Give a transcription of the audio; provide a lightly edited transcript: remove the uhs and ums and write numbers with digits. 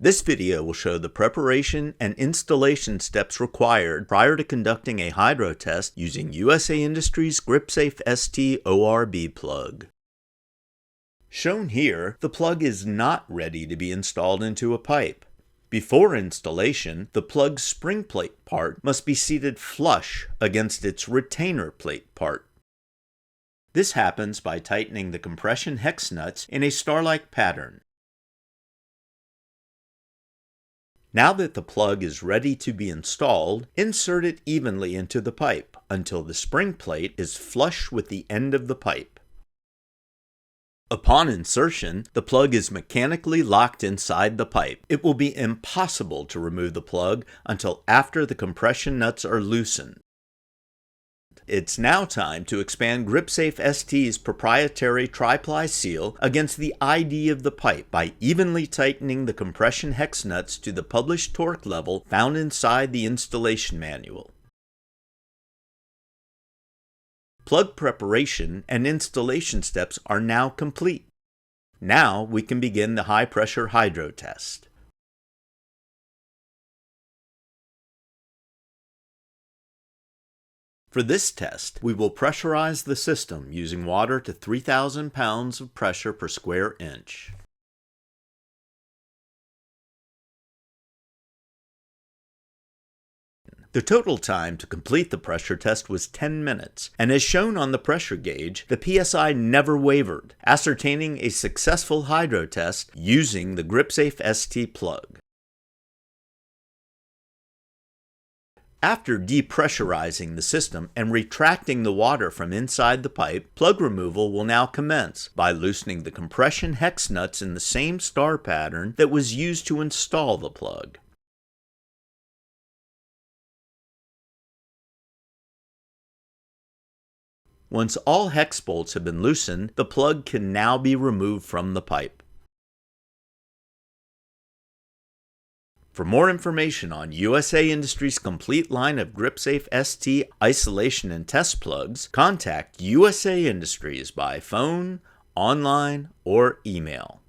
This video will show the preparation and installation steps required prior to conducting a hydrotest using USA Industries GripSafe ST ORB plug. Shown here, the plug is not ready to be installed into a pipe. Before installation, the plug's spring plate part must be seated flush against its retainer plate part. This happens by tightening the compression hex nuts in a star-like pattern. Now that the plug is ready to be installed, insert it evenly into the pipe until the spring plate is flush with the end of the pipe. Upon insertion, the plug is mechanically locked inside the pipe. It will be impossible to remove the plug until after the compression nuts are loosened. It's now time to expand GripSafe ST's proprietary tri-ply seal against the ID of the pipe by evenly tightening the compression hex nuts to the published torque level found inside the installation manual. Plug preparation and installation steps are now complete. Now we can begin the high-pressure hydrotest. For this test, we will pressurize the system using water to 3,000 pounds of pressure per square inch. The total time to complete the pressure test was 10 minutes, and as shown on the pressure gauge, the PSI never wavered, ascertaining a successful hydrotest using the GripSafe ST plug. After depressurizing the system and retracting the water from inside the pipe, plug removal will now commence by loosening the compression hex nuts in the same star pattern that was used to install the plug. Once all hex bolts have been loosened, the plug can now be removed from the pipe. For more information on USA Industries' complete line of GripSafe ST isolation and test plugs, contact USA Industries by phone, online, or email.